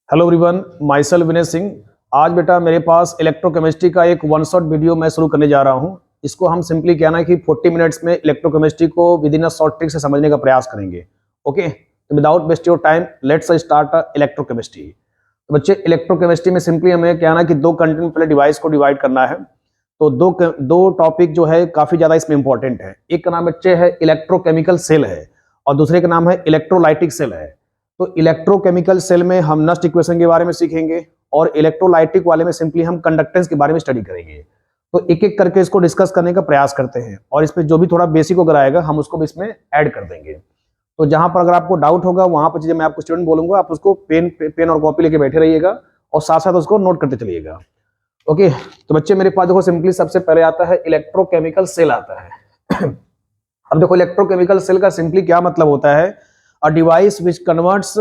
Hello everyone, my self Vinay Singh. आज बेटा मेरे पास इलेक्ट्रोकेमिस्ट्री का एक वन शॉट वीडियो मैं शुरू करने जा रहा हूं। इसको हम सिंपली कहना है कि 40 मिनट्स में इलेक्ट्रोकेमिस्ट्री को within a short trick से समझने का प्रयास करेंगे। ओके, तो without waste your time let's start electrochemistry. तो बच्चे, इलेक्ट्रोकेमिस्ट्री में सिंपली हमें कहना है कि दो कंटेंट पहले डिवाइस को डिवाइड करना है। तो दो टॉपिक जो है काफी ज्यादा इसमें इंपॉर्टेंट है। एक का नाम बच्चे है इलेक्ट्रोकेमिकल सेल है और दूसरे का नाम है इलेक्ट्रोलाइटिक सेल है। तो इलेक्ट्रोकेमिकल सेल में हम नस्ट इक्वेशन के बारे में सीखेंगे और इलेक्ट्रोलाइटिक वाले में सिंपली हम कंडक्टेंस के बारे में स्टडी करेंगे। तो एक एक करके इसको डिस्कस करने का प्रयास करते हैं और इसमें जो भी थोड़ा बेसिक वगैरह आएगा हम उसको भी इसमें ऐड कर देंगे। तो जहां पर अगर आपको डाउट होगा वहां पर चीजें मैं आपको स्टूडेंट बोलूंगा, आप उसको पेन और कॉपी लेके बैठे रहिएगा और साथ साथ उसको नोट करते चलिएगा। ओके, तो बच्चे मेरे पास देखो सिंपली सबसे पहले आता है इलेक्ट्रोकेमिकल सेल आता है। अब देखो इलेक्ट्रोकेमिकल सेल का सिंपली क्या मतलब होता है, a device which converts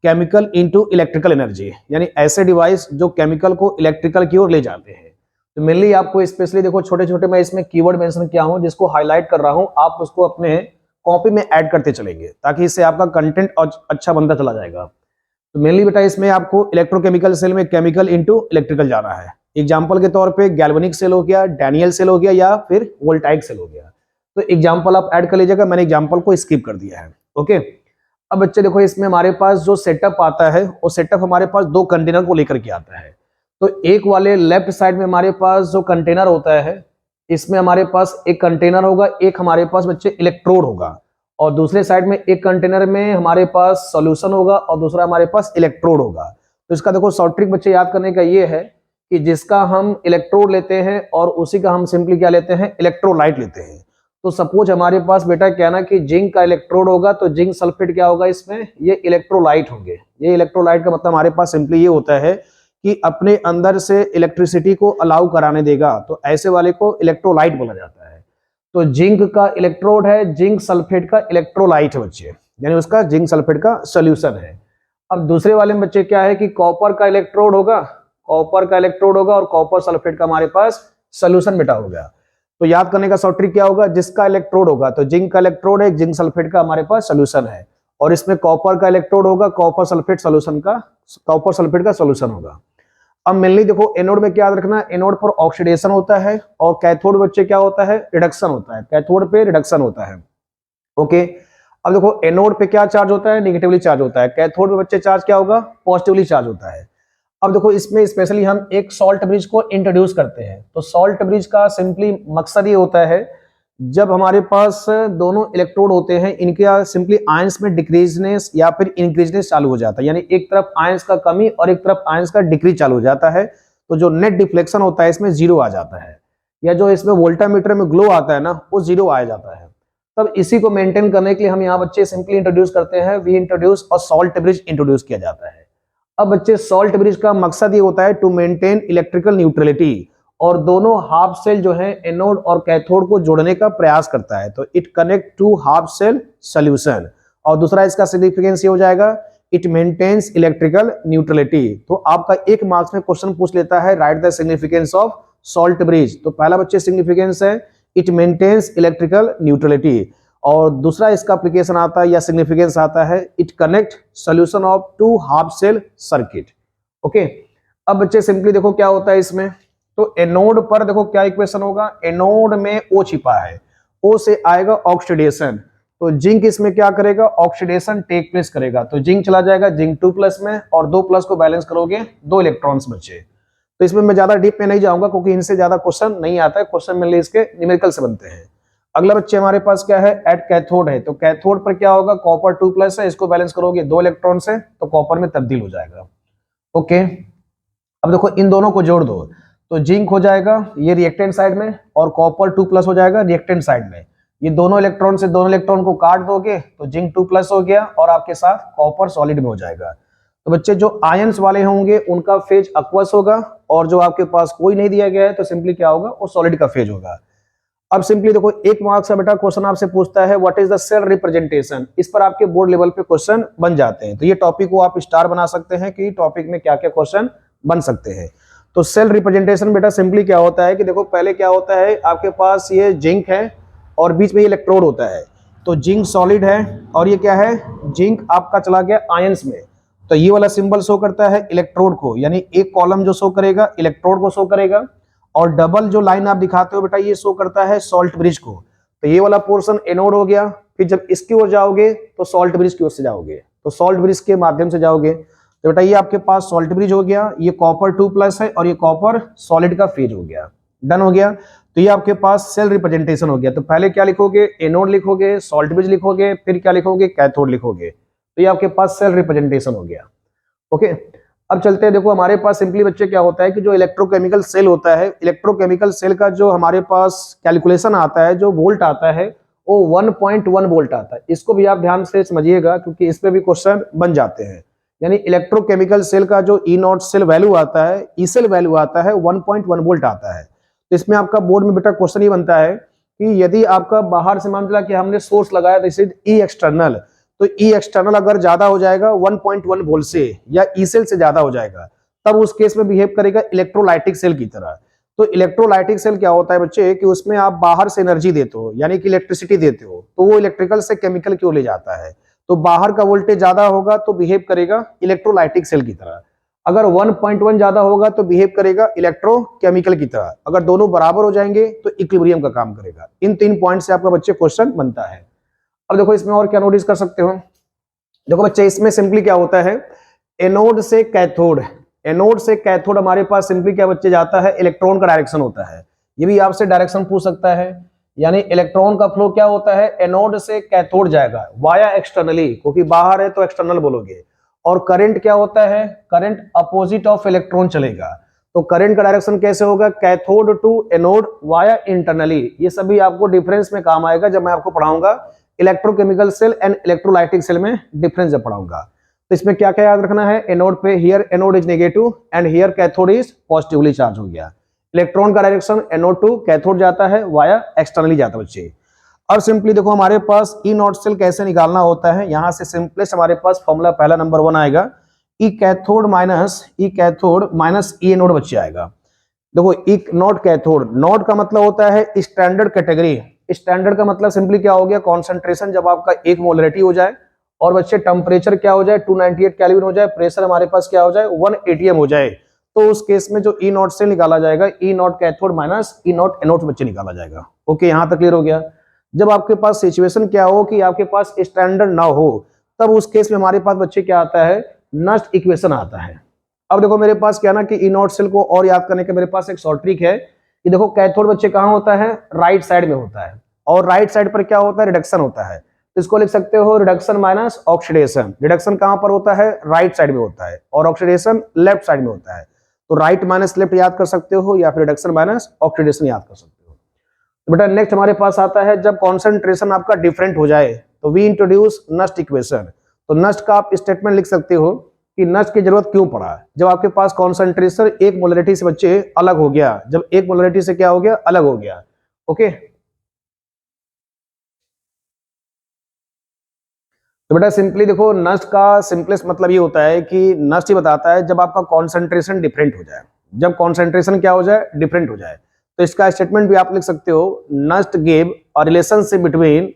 chemical into electrical energy, यानी ऐसे डिवाइस जो केमिकल को इलेक्ट्रिकल की ओर ले जाते हैं। तो मेनली आपको स्पेशली देखो छोटे छोटे मैं इसमें कीवर्ड मेंशन किया हूं जिसको हाईलाइट कर रहा हूं, आप उसको अपने कॉपी में ऐड करते चलेंगे ताकि इससे आपका कंटेंट अच्छा बनता चला जाएगा। तो मेनली बेटा इसमें आपको इलेक्ट्रोकेमिकल सेल में केमिकल इनटू इलेक्ट्रिकल जाना है। एग्जांपल के तौर पे गैल्वेनिक सेल हो गया, डैनियल सेल हो गया या फिर वोल्टाइक सेल हो गया। तो एग्जांपल आप ऐड कर लीजिएगा, मैंने एग्जांपल को स्किप कर दिया है। ओके, अब बच्चे देखो इसमें हमारे पास जो सेटअप आता है वो सेटअप हमारे पास दो कंटेनर को लेकर के आता है। तो एक वाले लेफ्ट साइड में हमारे पास जो कंटेनर होता है इसमें हमारे पास एक कंटेनर होगा, एक हमारे पास बच्चे इलेक्ट्रोड होगा और दूसरे साइड में एक कंटेनर में हमारे पास सॉल्यूशन होगा और दूसरा हमारे पास इलेक्ट्रोड होगा। तो इसका देखो शॉर्ट ट्रिक बच्चे याद करने का ये है कि जिसका हम इलेक्ट्रोड लेते हैं और उसी का हम सिंपली क्या लेते हैं, इलेक्ट्रोलाइट लेते हैं। तो सपोज हमारे पास बेटा क्या ना कि जिंक का इलेक्ट्रोड होगा तो जिंक सल्फेट क्या होगा, इसमें ये इलेक्ट्रोलाइट होंगे। ये इलेक्ट्रोलाइट का मतलब हमारे पास सिंपली ये होता है कि अपने अंदर से इलेक्ट्रिसिटी को अलाउ कराने देगा, तो ऐसे वाले को इलेक्ट्रोलाइट बोला जाता है। तो जिंक का इलेक्ट्रोड है, जिंक सल्फेट का इलेक्ट्रोलाइट है बच्चे, यानी उसका जिंक सल्फेट का सोल्यूशन है। अब दूसरे वाले में बच्चे क्या है कि कॉपर का इलेक्ट्रोड होगा, कॉपर का इलेक्ट्रोड होगा और कॉपर सल्फेट का हमारे पास सोल्यूशन बेटा हो गया। तो याद करने का शॉर्ट ट्रिक क्या होगा, जिसका इलेक्ट्रोड होगा तो जिंक का इलेक्ट्रोड है, जिंक सल्फेट का हमारे पास सोल्यूशन है और इसमें कॉपर का इलेक्ट्रोड होगा, कॉपर सल्फेट का सोल्यूशन होगा। अब मेनली देखो एनोड में क्या याद रखना, एनोड पर ऑक्सीडेशन होता है और कैथोड बच्चे क्या होता है, रिडक्शन होता है। कैथोड पे रिडक्शन होता है। ओके, अब देखो एनोड पे क्या चार्ज होता है, निगेटिवली चार्ज होता है। कैथोड पे बच्चे चार्ज क्या होगा, पॉजिटिवली चार्ज होता है। अब देखो इसमें स्पेशली हम एक सॉल्ट ब्रिज को इंट्रोड्यूस करते हैं। तो सॉल्ट ब्रिज का सिंपली मकसद ये होता है, जब हमारे पास दोनों इलेक्ट्रोड होते हैं इनके सिंपली आयंस में डिक्रीजनेस या फिर इंक्रीजनेस चालू हो जाता है, यानी एक तरफ आयंस का कमी और एक तरफ आयंस का डिक्रीज चालू हो जाता है। तो जो नेट डिफ्लेक्शन होता है इसमें जीरो आ जाता है, या जो इसमें वोल्टामीटर में ग्लो आता है ना वो जीरो आ जाता है। तब इसी को मेंटेन करने के लिए हम यहाँ बच्चे सिंपली इंट्रोड्यूस करते हैं, वी इंट्रोड्यूस और सॉल्ट ब्रिज इंट्रोड्यूस किया जाता है। अब बच्चे सॉल्ट ब्रिज का मकसद ये होता है टू मेंटेन इलेक्ट्रिकल न्यूट्रलिटी, और दोनों हाफ सेल जो है एनोड और कैथोड को जोड़ने का प्रयास करता है। तो it connect to half cell solution, और दूसरा इसका सिग्निफिकेंस ये हो जाएगा, इट मेंटेन्स इलेक्ट्रिकल न्यूट्रलिटी। तो आपका एक मार्क्स में क्वेश्चन पूछ लेता है, right the significance of salt bridge. तो पहला बच्चे सिग्निफिकेंस है इट मेंटेन्स इलेक्ट्रिकल न्यूट्रलिटी, और दूसरा इसका एप्लीकेशन आता है या सिग्निफिकेंस आता है, it connect solution of two half cell circuit. Okay, अब बच्चे सिंपली देखो क्या होता है इसमें, तो एनोड पर देखो क्या इक्वेशन होगा, एनोड में O छिपा है, O से आएगा ऑक्सीडेशन। तो जिंक इसमें क्या करेगा, ऑक्सीडेशन टेक प्लेस करेगा। तो जिंक चला जाएगा जिंक 2+ में और 2+ को बैलेंस करोगे 2 इलेक्ट्रॉन्स बचे। तो इसमें मैं ज्यादा डीप में नहीं जाऊंगा क्योंकि इनसे ज्यादा क्वेश्चन नहीं आता है, क्वेश्चन मेनली इसके न्यूमेरिकल से बनते हैं। अगला बच्चे हमारे पास क्या है, एट कैथोड है। तो कैथोड पर क्या होगा, कॉपर 2+ है, इसको बैलेंस करोगे 2 इलेक्ट्रॉन से तो कॉपर में तब्दील हो जाएगा। ओके, अब देखो इन दोनों को जोड़ दो तो जिंक हो जाएगा ये रिएक्टेंट साइड में और कॉपर 2+ हो जाएगा रिएक्टेंट साइड में। ये दोनों इलेक्ट्रॉन से दोनों इलेक्ट्रॉन को काट दोगे तो जिंक 2+ हो गया और आपके साथ कॉपर सॉलिड में हो जाएगा। तो बच्चे जो आयंस वाले होंगे उनका फेज एक्वस होगा, और जो आपके पास कोई नहीं दिया गया है तो सिंपली क्या होगा, वो सॉलिड का फेज होगा। अब सिंपली देखो एक मार्क्स का बेटा क्वेश्चन आपसे पूछता है, what is the cell representation. इस पर आपके बोर्ड लेवल पे क्वेश्चन बन जाते हैं। तो ये टॉपिक को आप स्टार बना सकते हैं कि टॉपिक में क्या क्या क्वेश्चन बन सकते हैं। तो सेल रिप्रेजेंटेशन बेटा सिंपली क्या होता है कि देखो पहले क्या होता है, आपके पास ये जिंक है और बीच में ये इलेक्ट्रोड होता है। तो जिंक सॉलिड है और ये क्या है, जिंक आपका चला गया आयंस में। तो ये वाला सिंबल शो करता है इलेक्ट्रोड को, यानी एक कॉलम जो शो करेगा इलेक्ट्रोड को शो करेगा, और डबल जो लाइन आप दिखाते हो बेटा ये शो करता है सॉल्ट ब्रिज को। तो ये वाला पोर्शन एनोड हो गया, फिर जब इसकी ओर जाओगे तो सॉल्ट ब्रिज की ओर से जाओगे, तो सॉल्ट ब्रिज के माध्यम से जाओगे। तो बेटा ये आपके पास सॉल्ट ब्रिज हो गया, ये कॉपर 2+ है और ये कॉपर सॉलिड का फेज हो गया, डन हो गया। तो ये आपके पास सेल रिप्रेजेंटेशन हो गया। तो पहले क्या लिखोगे, एनोड लिखोगे, सॉल्ट ब्रिज लिखोगे, फिर क्या लिखोगे, कैथोड लिखोगे। तो ये आपके पास सेल रिप्रेजेंटेशन हो गया। ओके, अब चलते हैं। देखो हमारे पास सिंपली बच्चे क्या होता है कि जो इलेक्ट्रोकेमिकल सेल होता है, इलेक्ट्रोकेमिकल सेल का जो हमारे पास कैलकुलेशन आता है, जो वोल्ट आता है वो 1.1 वोल्ट आता है। इसको भी आप ध्यान से समझिएगा क्योंकि इस पे भी क्वेश्चन बन जाते हैं। यानी इलेक्ट्रोकेमिकल सेल का जो ई नॉट सेल वैल्यू आता है, ई सेल वैल्यू आता है 1.1 वोल्ट आता है। तो इसमें आपका बोर्ड में बेटा क्वेश्चन ही बनता है कि यदि आपका बाहर से मान लिया कि हमने सोर्स लगाया दिस इज ई एक्सटर्नल, तो ई एक्सटर्नल अगर ज्यादा हो जाएगा 1.1 वोल्ट से या ई सेल से ज्यादा हो जाएगा, तब उस केस में बिहेव करेगा इलेक्ट्रोलाइटिक सेल की तरह। तो इलेक्ट्रोलाइटिक सेल क्या होता है बच्चे कि उसमें आप बाहर से एनर्जी देते हो, यानी कि इलेक्ट्रिसिटी देते हो, तो वो इलेक्ट्रिकल से केमिकल की ओर ले जाता है। तो बाहर का वोल्टेज ज्यादा होगा तो बिहेव करेगा इलेक्ट्रोलाइटिक सेल की तरह, अगर 1.1 ज्यादा होगा तो बिहेव करेगा इलेक्ट्रोकेमिकल की तरह, अगर दोनों बराबर हो जाएंगे तो इक्विलिब्रियम का काम करेगा। इन 3 पॉइंट से आपका बच्चे क्वेश्चन बनता है। अब देखो इसमें और क्या नोटिस कर सकते हो। देखो बच्चे इसमें सिंपली क्या होता है, एनोड से कैथोड, एनोड से कैथोड हमारे पास सिंपली क्या बच्चे जाता है, इलेक्ट्रॉन का डायरेक्शन होता है। ये भी आपसे डायरेक्शन पूछ सकता है, यानी इलेक्ट्रॉन का फ्लो क्या होता है, एनोड से कैथोड जाएगा वाया एक्सटर्नली, क्योंकि बाहर है तो एक्सटर्नल बोलोगे। और करंट क्या होता है, करंट अपोजिट ऑफ इलेक्ट्रॉन चलेगा। तो करंट का डायरेक्शन कैसे होगा, cathode to anode via internally. ये सभी आपको डिफरेंस में काम आएगा जब मैं आपको पढ़ाऊंगा electrochemical cell and electrolytic cell में डिफरेंस जब पढ़ाऊंगा। तो इसमें क्या क्या याद रखना है, एनोड पे here anode is negative and here cathode is positively charge हो गया। इलेक्ट्रॉन का डायरेक्शन एनोड टू कैथोड जाता है वाया एक्सटर्नली जाता है बच्चे। और सिंपली देखो हमारे पास ई नॉट सेल कैसे निकालना होता है, यहां से सिंपलेस्ट हमारे पास फॉर्मूला पहला नंबर 1 आएगा, ई कैथोड माइनस ई एनोड बच्चे आएगा। देखो ई नॉट कैथोड, नॉट का मतलब होता है स्टैंडर्ड कैटेगरी, स्टैंडर्ड का मतलब सिंपली क्या हो गया, कॉन्सेंट्रेशन जब आपका 1 मोलरिटी हो जाए, और बच्चे टेम्परेचर क्या हो जाए 298 केल्विन हो जाए, प्रेशर हमारे पास क्या हो जाए 1 atm हो जाए, तो उस केस में जो ई नॉट से निकाला जाएगा E nought cathode minus E nought anode बच्चे निकाला जाएगा। ओके, यहां तक क्लियर हो गया। जब आपके पास सिचुएशन क्या हो कि आपके पास स्टैंडर्ड ना हो, तब उस केस में हमारे पास बच्चे क्या आता है, नस्ट इक्वेशन आता है। अब देखो मेरे पास क्या ना कि ई नॉट सेल को और याद करने के मेरे पास एक शॉर्ट ट्रिक है कि देखो कैथोड बच्चे कहां होता है, राइट साइड में होता है, और राइट साइड पर क्या होता है, रिडक्शन होता है। तो इसको लिख सकते हो रिडक्शन माइनस ऑक्सीडेशन। रिडक्शन कहां पर होता है, राइट साइड में होता है, और ऑक्सीडेशन लेफ्ट साइड में होता है। तो राइट माइनस लेफ्ट याद कर सकते हो या फिर रिडक्शन माइनस ऑक्सीडेशन याद कर सकते हो। तो बेटा नेक्स्ट हमारे पास आता है जब कॉन्सेंट्रेशन आपका डिफरेंट हो जाए तो वी इंट्रोड्यूस नस्ट इक्वेशन। तो नस्ट का आप स्टेटमेंट लिख सकते हो कि नस्ट की जरूरत क्यों पड़ा, जब आपके पास कॉन्सेंट्रेशन 1 मोलरिटी से बच्चे अलग हो गया, जब 1 मोलरिटी से क्या हो गया, अलग हो गया। ओके, तो बेटा सिंपली देखो नस्ट का सिंपलेस्ट मतलब ये होता है कि नस्ट ही बताता है जब आपका कॉन्सेंट्रेशन डिफरेंट हो जाए, जब कॉन्सेंट्रेशन क्या हो जाए, डिफरेंट हो जाए। तो इसका स्टेटमेंट भी आप लिख सकते हो, Nernst give a relationship between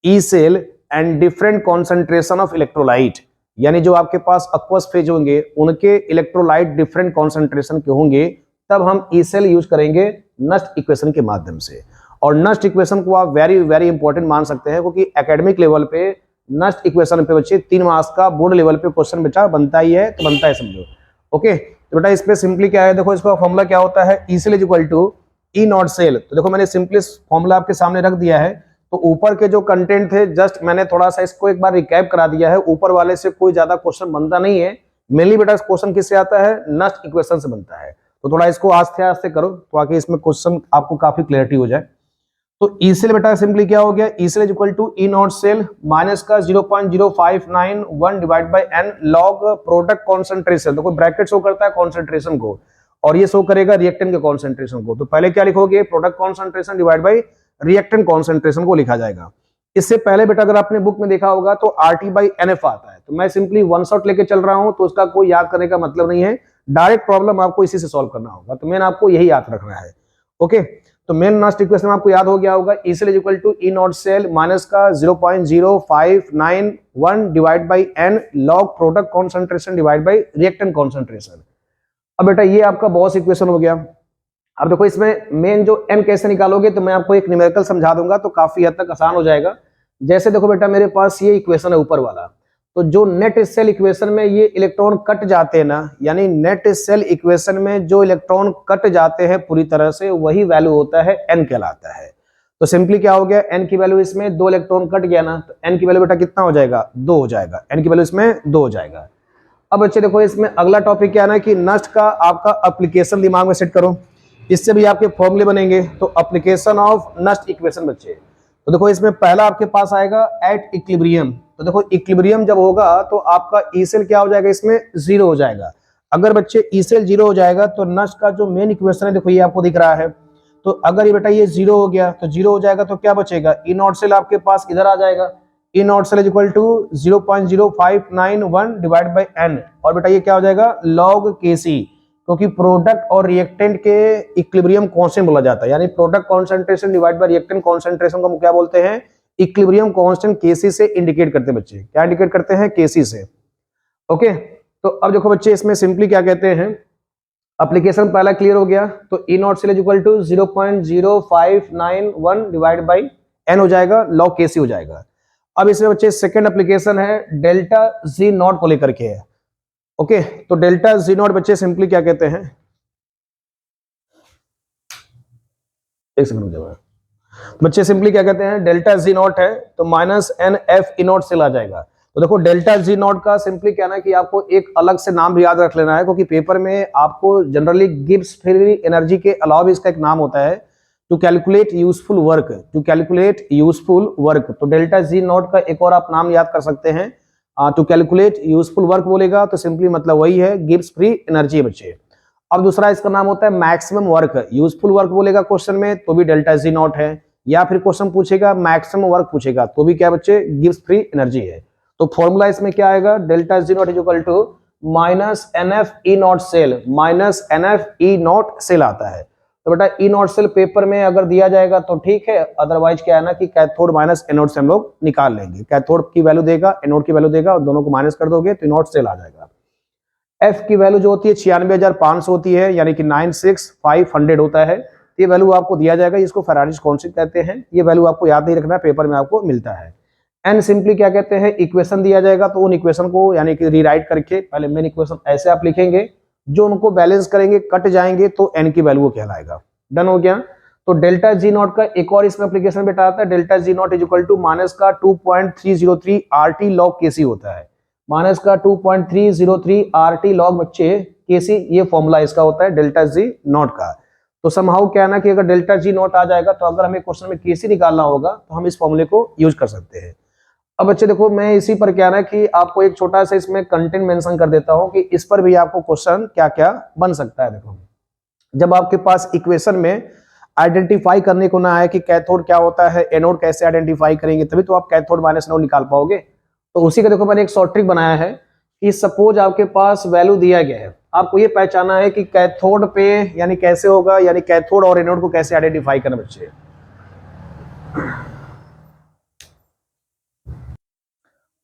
E cell and different concentration of electrolyte. यानी जो आपके पास एक्वस फेज होंगे उनके इलेक्ट्रोलाइट डिफरेंट कॉन्सेंट्रेशन के होंगे, तब हम ई सेल यूज करेंगे नस्ट इक्वेशन के माध्यम से। और नस्ट इक्वेशन को आप वेरी वेरी इंपॉर्टेंट मान सकते हैं, क्योंकि एकेडमिक लेवल पे नस्ट इक्वेशन पे बच्चे 3 मार्क्स का बोर्ड लेवल पे क्वेश्चन बेटा बनता ही है, तो बनता है समझो। ओके, तो बेटा इस पे सिंपली क्या है, देखो इसका फॉर्मूला क्या होता है, E cell is equal to E not cell. तो देखो मैंने सिंपलेस्ट फॉर्मूला आपके सामने रख दिया है। तो ऊपर के जो कंटेंट थे जस्ट मैंने थोड़ा सा इसको एक बार रिकैप करा दिया है, ऊपर वाले से कोई ज्यादा क्वेश्चन बनता नहीं है। मेनली बेटा क्वेश्चन किससे आता है, नस्ट इक्वेशन से बनता है। तो थोड़ा इसको आस्ते आस्ते करो तो आगे इसमें क्वेश्चन आपको काफी क्लैरिटी हो जाए। तो ई सेल बेटा सिंपली क्या हो गया, E cell is equal to E not cell minus का 0.0591 divide by n log product concentration. तो कोई ब्रैकेट शो करता है कॉन्सेंट्रेशन को, और ये शो करेगा रिएक्टेंट के कॉन्सेंट्रेशन को। तो पहले क्या लिखोगे, product concentration divide by reactant concentration को लिखा जाएगा। इससे पहले बेटा अगर आपने बुक में देखा होगा तो RT/NF आता है। तो मैं सिंपली वन शॉट लेके चल रहा हूं, तो उसका कोई याद करने का मतलब नहीं है, डायरेक्ट प्रॉब्लम आपको इसी से सॉल्व करना होगा। तो मैंने आपको यही याद रखना है। ओके, तो मेन नस्ट इक्वेशन आपको याद हो गया होगा, E cell is equal to E not cell minus का 0.0591 divide by n log product concentration divide by reactant concentration. अब बेटा ये आपका बॉस इक्वेशन हो गया। अब देखो इसमें मेन जो m कैसे निकालोगे, तो मैं आपको एक न्यूमेरिकल समझा दूंगा तो काफी हद तक आसान हो जाएगा। जैसे देखो बेटा मेरे पास ये इक्वेशन है ऊपर वाला, तो जो नेट सेल इक्वेशन में ये इलेक्ट्रॉन कट जाते हैं ना, यानी नेट सेल इक्वेशन में जो इलेक्ट्रॉन कट जाते हैं पूरी तरह से, वही वैल्यू होता है n कहलाता है। तो सिंपली क्या हो गया, n की वैल्यू इसमें 2 इलेक्ट्रॉन कट गया ना, तो n की वैल्यू बेटा कितना हो जाएगा, 2 हो जाएगा। n की वैल्यू इसमें 2 हो जाएगा। अब बच्चे देखो इसमें अगला टॉपिक क्या है ना कि नस्ट का आपका एप्लीकेशन दिमाग में सेट करो, इससे भी आपके फॉर्मूले बनेंगे। तो एप्लीकेशन ऑफ नस्ट इक्वेशन बच्चे, तो देखो इसमें पहला आपके पास आएगा एट इक्विलिब्रियम। तो देखो इक्विलिब्रियम जब होगा तो आपका ई सेल क्या हो जाएगा, इसमें 0 हो जाएगा। अगर बच्चे ई सेल 0 हो जाएगा तो नस्ट का जो मेन इक्वेशन है देखो ये आपको दिख रहा है, तो अगर ये बेटा ये 0 हो गया तो 0 हो जाएगा तो क्या बचेगा, ई नॉट सेल आपके पास इधर आ जाएगा, E not cell is equal to 0.0591 divide by N, और बेटा ये क्या हो जाएगा लॉग के सी, क्योंकि प्रोडक्ट और रिएक्टेंट के इक्विलिब्रियम कांस्टेंट बोला जाता है, यानी product concentration divide by reactant concentration को हम क्या बोलते हैं, इक्विलिब्रियम कांस्टेंट केसी से इंडिकेट करते हैं बच्चे, क्या इंडिकेट करते हैं, केसी से। ओके, तो अब देखो बच्चे इसमें सिंपली क्या कहते हैं, एप्लीकेशन पहला क्लियर हो गया, तो E not cell is equal to 0.0591 divide by N हो जाएगा, लॉग केसी हो जाएगा। अब इसमें बच्चे सेकंड एप्लीकेशन है डेल्टा जी नॉट को लेकर के है। ओके, तो डेल्टा जी नॉट बच्चे सिंपली क्या कहते हैं, एक सेकंड बच्चे सिंपली क्या कहते हैं, डेल्टा जी नॉट है तो minus N F E not cell आ जाएगा। तो देखो डेल्टा जी नॉट का सिंपली कहना है कि आपको एक अलग से नाम भी याद रख लेना है, क्योंकि पेपर में आपको जनरली गिब्स फ्री एनर्जी के अलावा भी इसका एक नाम होता है, to calculate useful work, to calculate useful work. तो डेल्टा जी नॉट का एक और आप नाम याद कर सकते हैं, टू कैलकुलेट यूजफुल वर्क बोलेगा तो सिंपली मतलब वही है गिब्स फ्री एनर्जी बच्चे। अब दूसरा इसका नाम होता है मैक्सिमम वर्क, यूजफुल वर्क बोलेगा क्वेश्चन में तो भी डेल्टा जी नॉट है, या फिर क्वेश्चन पूछेगा मैक्सिमम वर्क पूछेगा तो भी क्या बच्चे, गिब्स फ्री एनर्जी है। तो फॉर्मूला इसमें क्या आएगा, delta G naught is equal to minus N F E not cell, minus N F E not cell आता है। तो बेटा ई नॉट सेल पेपर में अगर दिया जाएगा तो ठीक है, अदरवाइज क्या है ना कि कैथोड माइनस एनोड से हम लोग निकाल लेंगे, कैथोड की वैल्यू देगा एनोड की वैल्यू देगा और दोनों को माइनस कर दोगे तो ई नॉट सेल आ जाएगा। एफ की वैल्यू जो होती है 96,500 होती है, यानी कि 96,500 होता है, ये वैल्यू आपको दिया जाएगा, इसको फेराडे कांस्टेंट कहते हैं। ये वैल्यू आपको याद नहीं रखना, पेपर में आपको मिलता है। एन सिंपली क्या कहते हैं, इक्वेशन दिया जाएगा तो उन इक्वेशन को यानी कि रीराइट करके पहले मेन इक्वेशन ऐसे आप लिखेंगे, जो उनको बैलेंस करेंगे कट जाएंगे तो एन की वैल्यू कहलाएगा। डन हो गया। तो डेल्टा जी नॉट का एक और इसमें एप्लीकेशन बेटा आता है, delta G naught is equal to minus का 2.303 आरटी लॉग केसी होता है, माइनस का 2.303 आरटी लॉग बच्चे केसी, ये फॉर्मूला इसका होता है डेल्टा जी नॉट का। तो समहाउ क्या है ना कि अगर डेल्टा जी नॉट आ जाएगा तो अगर हमें क्वेश्चन में केसी निकालना होगा तो हम इस फॉर्मूले को यूज कर सकते हैं। अब बच्चे देखो मैं इसी पर क्या है ना कि आपको एक छोटा सा इसमें कंटेंट मेंशन कर देता हूं कि इस पर भी आपको क्वेश्चन क्या क्या बन सकता है। देखो जब आपके पास इक्वेशन में आइडेंटिफाई करने को ना आए कि कैथोड क्या होता है, एनोड कैसे आइडेंटिफाई करेंगे, तभी तो आप कैथोड माइनस एनोड निकाल पाओगे। तो उसी का देखो मैंने एक शॉर्ट ट्रिक बनाया है कि सपोज आपके पास वैल्यू दिया गया है, आपको ये पहचाना है कि कैथोड पे यानी कैसे होगा, यानी कैथोड और एनोड को कैसे आइडेंटिफाई करना बच्चे।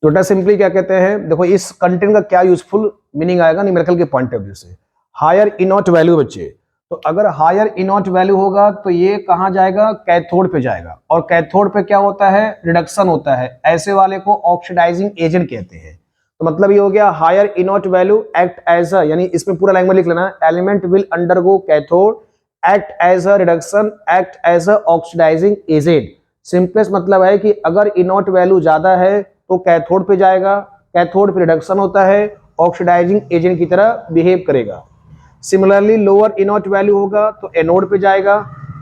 तो सिंपली क्या कहते हैं, देखो इस कंटेंट का क्या यूजफुल मीनिंग आएगा न्यूमेरिकल के पॉइंट ऑफ व्यू से, हायर इनॉट वैल्यू बच्चे। तो अगर हायर इनॉट वैल्यू होगा तो ये कहां जाएगा, कैथोड पे जाएगा, और कैथोड पे क्या होता है, रिडक्शन होता है, ऐसे वाले को ऑक्सीडाइजिंग एजेंट कहते हैं। तो मतलब ये हो गया higher E nought value act as a, यानी इसमें पूरा लैंग्वेज लिख लेना, element will undergo cathode act as a reduction act as a oxidising agent. Simplest मतलब है कि अगर इनॉट वैल्यू ज्यादा है तो कैथोड पे जाएगा, कैथोड पे रिडक्शन होता है, ऑक्सीडाइजिंग एजेंट की तरह बिहेव करेगा। सिमिलरली लोअर इनॉट वैल्यू होगा तो एनोड पे जाएगा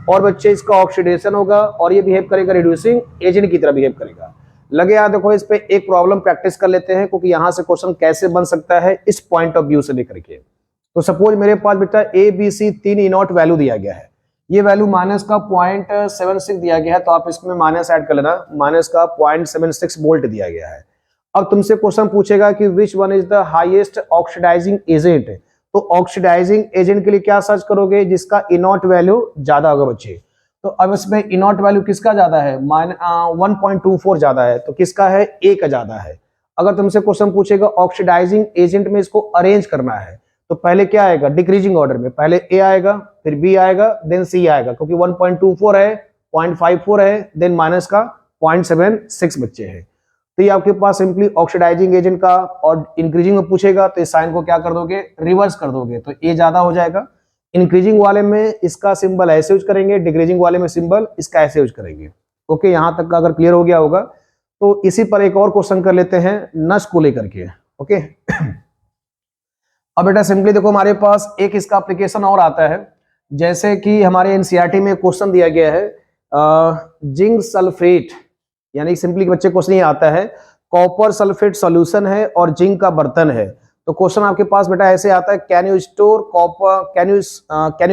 और बच्चे इसका ऑक्सीडेशन होगा और ये बिहेव करेगा रिड्यूसिंग एजेंट की तरह बिहेव करेगा। लगे यार देखो इस पे एक प्रॉब्लम प्रैक्टिस कर लेते हैं, क्योंकि यहां से क्वेश्चन कैसे बन सकता है इस पॉइंट ऑफ व्यू से लेकर के। तो सपोज मेरे पास बेटा ए बी सी 3 इनॉट वैल्यू दिया गया है, ये वैल्यू माइनस का 0.76 दिया गया है, तो आप इसमें माइनस ऐड कर लेना, माइनस का 0.76 वोल्ट दिया गया है। अब तुमसे क्वेश्चन पूछेगा कि which one is the highest oxidising agent, तो ऑक्सीडाइजिंग एजेंट के लिए क्या सर्च करोगे, जिसका इनॉट वैल्यू ज्यादा होगा बच्चे। तो अब इसमें इनॉट वैल्यू किसका ज्यादा है, 1.24 ज्यादा है, तो किसका है, ए का ज्यादा है। अगर तुमसे क्वेश्चन पूछेगा ऑक्सीडाइजिंग एजेंट में इसको अरेंज करना है, तो पहले क्या आएगा, डिक्रीजिंग ऑर्डर में, पहले ए आएगा, फिर बी आएगा, देन सी आएगा, क्योंकि 1.24 है, 0.54 है, देन माइनस का 0.76 बच्चे हैं। तो ये आपके पास सिंपली ऑक्सीडाइजिंग एजेंट का, और इंक्रीजिंग में पूछेगा तो इस साइन को क्या कर दोगे, रिवर्स कर दोगे, तो ए ज्यादा हो जाएगा। इंक्रीजिंग वाले में इसका सिंबल ऐसे यूज करेंगे, डिक्रीजिंग वाले में सिंबल इसका ऐसे यूज करेंगे। ओके, यहां तक का अगर क्लियर हो गया होगा तो इसी पर एक और क्वेश्चन कर लेते हैं नस को लेकर के। ओके अब बेटा सिंपली देखो, हमारे पास एक इसका एप्लीकेशन और आता है, जैसे कि हमारे एनसीईआरटी में क्वेश्चन दिया गया है जिंक सल्फेट, यानी सिंपली बच्चे क्वेश्चन ये आता है, कॉपर सल्फेट सॉल्यूशन है और जिंक का बर्तन है। तो क्वेश्चन आपके पास बेटा ऐसे आता है, can you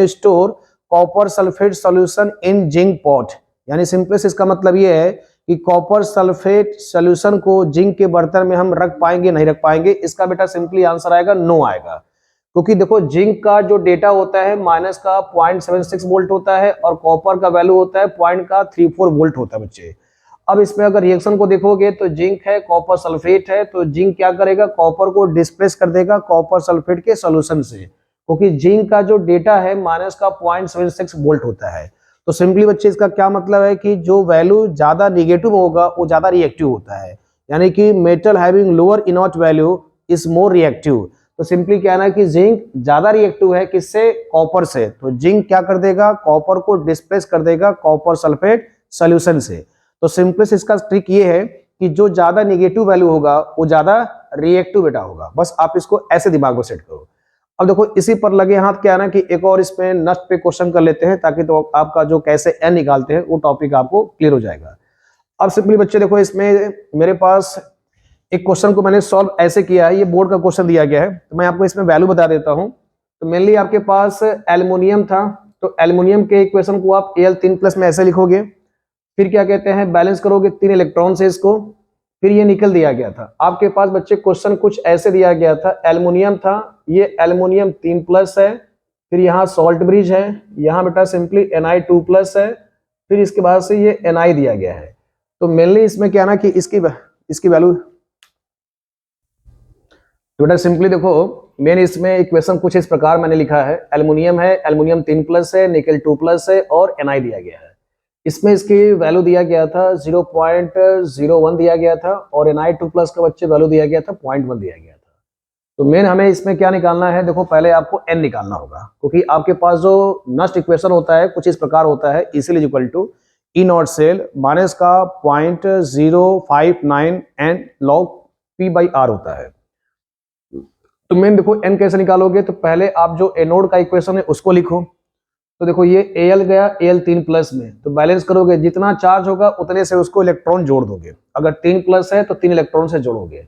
store copper sulphate solution in zinc pot, यानी सिंपली इसका मतलब ये है कि कॉपर सल्फेट सॉल्यूशन को जिंक के बर्तन में हम रख पाएंगे, नहीं रख पाएंगे। इसका बेटा सिंपली आंसर आएगा नो आएगा, क्योंकि देखो जिंक का जो डेटा होता है माइनस का 0.76 वोल्ट होता है और कॉपर का वैल्यू होता है 0.34 वोल्ट होता है बच्चे। अब इसमें अगर रिएक्शन को देखोगे तो जिंक है, कॉपर सल्फेट है, तो जिंक क्या करेगा, कॉपर को डिस्प्लेस कर देगा कॉपर सल्फेट के सॉल्यूशन से, क्योंकि जिंक का जो डेटा है माइनस का 0.76 वोल्ट होता है। तो सिंपली बच्चे इसका क्या मतलब है कि जो वैल्यू ज्यादा निगेटिव होगा वो ज्यादा रिएक्टिव होता है, यानी कि metal having lower E nought value is more reactive. तो सिंपली क्या है कि जिंक ज्यादा रिएक्टिव है किससे, कॉपर से, तो जिंक क्या कर देगा, कॉपर को डिस्प्लेस कर देगा कॉपर सल्फेट सॉल्यूशन से। तो सिंपलेस्ट इसका ट्रिक ये है कि जो ज्यादा नेगेटिव वैल्यू होगा वो ज्यादा रिएक्टिव बेटा होगा, बस आप इसको ऐसे दिमाग में सेट करो। अब देखो इसी पर लगे हाथ क्या है ना कि एक और इसमें नस्ट पे क्वेश्चन कर लेते हैं, ताकि तो आपका जो कैसे एन निकालते हैं वो टॉपिक आपको क्लियर हो जाएगा। अब सिंपली बच्चे देखो, इसमें मेरे पास एक क्वेश्चन को मैंने सॉल्व ऐसे किया है, ये बोर्ड का क्वेश्चन दिया गया है, तो मैं आपको इसमें वैल्यू बता देता हूं। तो मेनली आपके पास एल्युमिनियम था, तो एल्युमिनियम के इक्वेशन को आप Al3+ में ऐसे लिखोगे, फिर क्या कहते हैं बैलेंस करोगे 3 इलेक्ट्रॉन से इसको, फिर ये निकल दिया गया था। आपके पास बच्चे क्वेश्चन कुछ ऐसे दिया गया था, एल्युमिनियम था, ये एल्युमिनियम 3+ है, फिर यहाँ सॉल्ट ब्रिज है, यहाँ बेटा सिंपली Na2+ है, फिर इसके बाद से ये Na दिया गया है। तो मेनली इसमें क्या ना कि इसकी वैल्यू बेटा सिंपली देखो, मेन इसमें इक्वेशन कुछ इस प्रकार मैंने लिखा है, एल्युमिनियम है, एल्युमिनियम 3+ है, निकल 2+ है और Na दिया गया है। इसमें इसकी वैल्यू दिया गया था 0.01 दिया गया था, और Na2+ का बच्चे वैल्यू दिया गया था 0.1 दिया गया था। तो मेन हमें इसमें क्या निकालना है, देखो पहले आपको n निकालना होगा, क्योंकि आपके पास जो नस्ट इक्वेशन होता है कुछ इस प्रकार होता है, इसीलिए equal to E not cell minus का 0.059 एन लॉग P/R होता है। तो मेन देखो n कैसे निकालोगे, तो पहले आप जो एनोड का इक्वेशन है उसको लिखो। तो देखो ये Al गया Al3+ में, तो बैलेंस करोगे, जितना चार्ज होगा उतने से उसको इलेक्ट्रॉन जोड़ दोगे, अगर 3+ है तो 3 इलेक्ट्रॉन से जोड़ोगे।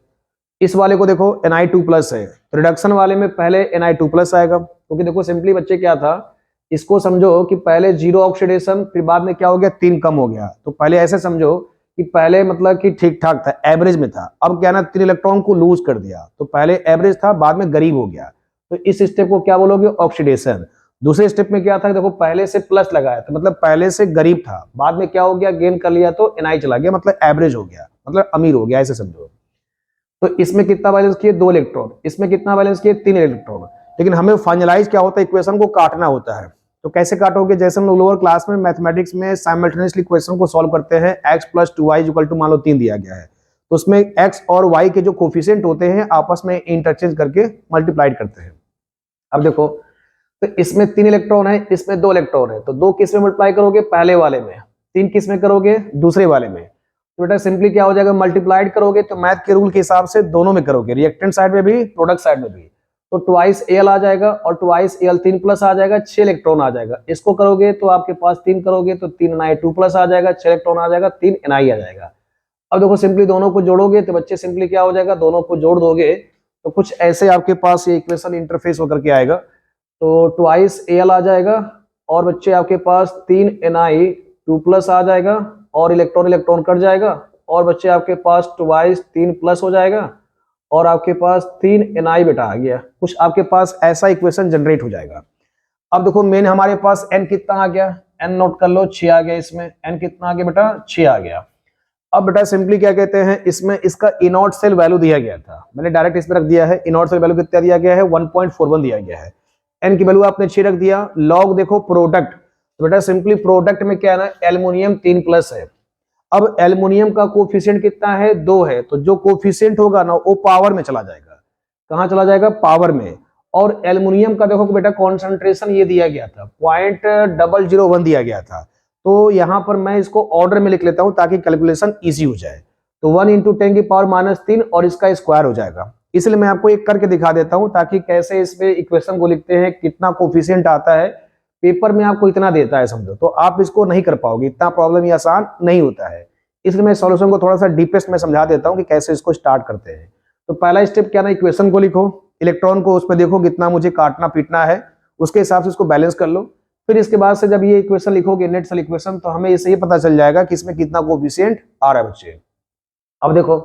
इस वाले को देखो Na2+ है, तो रिडक्शन वाले में पहले Na2+ आएगा, क्योंकि देखो सिंपली बच्चे क्या था, इसको समझो कि पहले 0 ऑक्सीडेशन, फिर बाद में क्या हो गया 3 कम हो गया। तो पहले ऐसे समझो कि पहले मतलब कि ठीक ठाक था, एवरेज में था, अब क्या ना 3 इलेक्ट्रॉन को लूज कर दिया, तो पहले एवरेज था बाद में गरीब हो गया, तो इस स्टेप को क्या बोलोगे, ऑक्सीडेशन। दूसरे स्टेप में क्या था, देखो पहले से प्लस लगाया था, मतलब पहले से गरीब था, बाद में क्या हो गया गेन कर लिया तो Na चला गया, मतलब एवरेज हो गया, मतलब अमीर हो गया, ऐसे समझो। तो इसमें कितना बैलेंस किए 2 इलेक्ट्रॉन, इसमें कितना बैलेंस किए 3 इलेक्ट्रॉन। लेकिन हमें फाइनलाइज क्या होता है, इक्वेशन को काटना होता है। तो कैसे काटोगे, जैसे हम लोग लोअर क्लास में मैथमेटिक्स में साइमल्टेनियसली क्वेश्चन को सॉल्व करते हैं, x + 2y = मान लो 3 दिया गया है, तो उसमें x और y के जो कोफिशिएंट होते हैं आपस में इंटरचेंज करके मल्टीप्लाइड करते हैं। अब देखो, तो इसमें 3 इलेक्ट्रॉन है, इसमें 2 इलेक्ट्रॉन है, तो 2 किस में मल्टीप्लाई करोगे, पहले वाले में, 3 किस में करोगे, दूसरे वाले में। तो बेटा सिंपली क्या हो जाएगा, मल्टीप्लाइड करोगे तो मैथ के रूल के हिसाब से दोनों में करोगे, रिएक्टेंट साइड में भी प्रोडक्ट साइड में भी, तो ट्वाइस Al आ जाएगा और ट्वाइस Al3+ आ जाएगा, 6 इलेक्ट्रॉन आ जाएगा। इसको करोगे तो आपके पास 3 करोगे तो 3 Na2+ आ जाएगा, 6 इलेक्ट्रॉन आ जाएगा, 3 Na आ जाएगा। अब देखो सिंपली दोनों को जोड़ोगे तो बच्चे सिंपली क्या हो जाएगा, दोनों को जोड़ दोगे तो कुछ ऐसे आपके पास ये इक्वेशन इंटरफेस होकर के आएगा। तो ट्वाइस Al आ जाएगा और बच्चे आपके पास 3 Na2+ आ जाएगा और इलेक्ट्रॉन इलेक्ट्रॉन कट जाएगा, और बच्चे आपके पास ट्वाइस 3+ हो जाएगा और आपके पास 3 Na बेटा आ गया। कुछ आपके पास ऐसा इक्वेशन जनरेट हो जाएगा। अब देखो मेन हमारे पास n कितना आ गया, n नोट कर लो, 6 आ गया इसमें, n कितना आ गया बेटा, 6 आ गया। अब बेटा सिंपली क्या कहते हैं, इसमें इसका इनॉट सेल वैल्यू दिया गया था, मैंने डायरेक्ट इसमें रख दिया है। इनॉट सेल वैल्यू कितना दिया गया है, 1.41 दिया गया है। n की वैल्यू आपने 6 रख दिया। लॉग देखो प्रोडक्ट, तो बेटा सिंपली प्रोडक्ट में क्या है ना, एल्युमिनियम 3+ है। अब एल्युमिनियम का कोफिशिएंट कितना है, 2 है, तो जो कोफिशिएंट होगा ना वो पावर में चला जाएगा। कहां चला जाएगा, पावर में। और एल्युमिनियम का देखो बेटा कॉन्सेंट्रेशन ये दिया गया था, 0.001 दिया गया था। तो यहां पर मैं इसको ऑर्डर में लिख लेता हूं ताकि कैलकुलेशन इजी हो जाए। तो 1 × 10⁻³ और इसका स्क्वायर हो जाएगा। इसलिए मैं आपको एक करके दिखा देता हूं ताकि कैसे इसमें इक्वेशन को लिखते हैं, कितना कोफिशिएंट आता है। पेपर में आपको इतना देता है समझो, तो आप इसको नहीं कर पाओगे, इतना प्रॉब्लम ये आसान नहीं होता है। इसलिए मैं सॉल्यूशन को थोड़ा सा डीपेस्ट में समझा देता हूं कि कैसे इसको स्टार्ट करते हैं। तो पहला स्टेप क्या ना, इक्वेशन को लिखो, इलेक्ट्रॉन को उसमें देखो कितना मुझे काटना पीटना है, उसके हिसाब से इसको बैलेंस कर लो। फिर इसके बाद से जब ये इक्वेशन लिखोगे, नेट सेल इक्वेशन, तो हमें इससे ये पता चल जाएगा कि इसमें कितना कोएफिशिएंट आ रहा है बच्चे। अब देखो,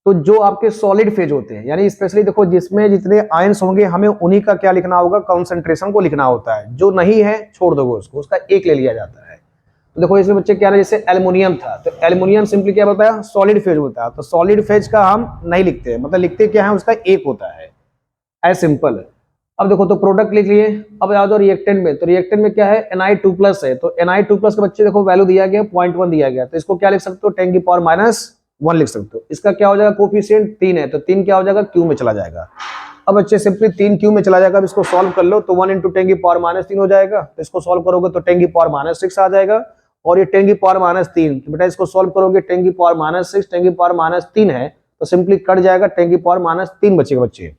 तो जो आपके सॉलिड फेज होते हैं, यानी स्पेशली देखो जिसमें जितने आयंस होंगे हमें उन्हीं का क्या लिखना होगा, कंसंट्रेशन को लिखना होता है। जो नहीं है छोड़ दो उसको, उसका एक ले लिया जाता है। तो देखो इसमें बच्चे क्या है, जैसे एल्युमिनियम था, तो एल्युमिनियम सिंपली क्या बताया, सॉलिड फेज होता है। तो सॉलिड फेज का हम नहीं लिखते, मतलब लिखते क्या है, उसका एक होता है, एज सिंपल। अब देखो तो प्रोडक्ट लिख लिए। अब आ जाओ रिएक्टेंट में, तो रिएक्टेंट में क्या है, Na2+ है। तो Na2+ के बच्चे देखो वैल्यू दिया गया 0.1 दिया गया, तो इसको क्या लिख सकते हो, 10⁻1 लिख सकते हो। इसका क्या हो जाएगा, कोफिशिएंट 3 है, तो 3 क्या हो जाएगा, क्यू में चला जाएगा। अब बच्चे सिंपली 3 क्यू में चला जाएगा। अब इसको सॉल्व कर लो, तो 1 × 10⁻³ हो जाएगा। तो इसको सॉल्व करोगे तो 10⁻6 आ जाएगा। और ये 10⁻3, तो बेटा इसको सॉल्व करोगे 10⁻6, 10⁻3 है, तो सिंपली कट जाएगा, 10⁻3 बचेगा बच्चे।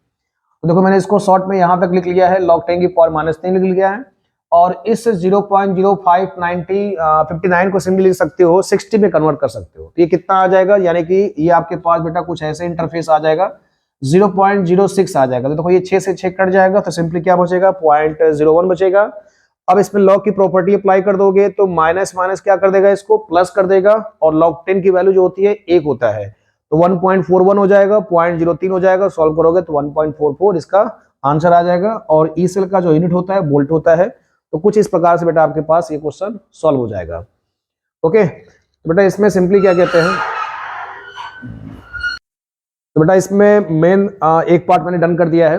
तो देखो मैंने इसको शॉर्ट में यहां तक लिख लिया है, log 10⁻3 लिख लिया है। और इस 0.0559 को सिंपली लिख सकते हो, 60 में कन्वर्ट कर सकते हो। तो ये कितना आ जाएगा, यानी कि ये आपके पास बेटा कुछ ऐसे इंटरफेस आ जाएगा, 0.06 आ जाएगा। तो देखो ये 6 से 6 कट जाएगा, तो सिंपली क्या बचेगा, 0.01 बचेगा। अब इसमें log की प्रॉपर्टी अप्लाई कर दोगे तो माइनस माइनस क्या कर देगा, इसको प्लस कर देगा। और log 10 की वैल्यू जो होती है 1 होता है, तो 1.41 हो जाएगा, 0.03 हो जाएगा। सॉल्व करोगे तो 1.44 इसका आंसर आ जाएगा। और ई सेल का जो यूनिट होता है वोल्ट होता है। तो कुछ इस प्रकार से बेटा आपके पास ये क्वेश्चन सॉल्व हो जाएगा। ओके, तो बेटा इसमें सिंपली क्या कहते हैं, तो बेटा इसमें मेन एक पार्ट मैंने डन कर दिया है।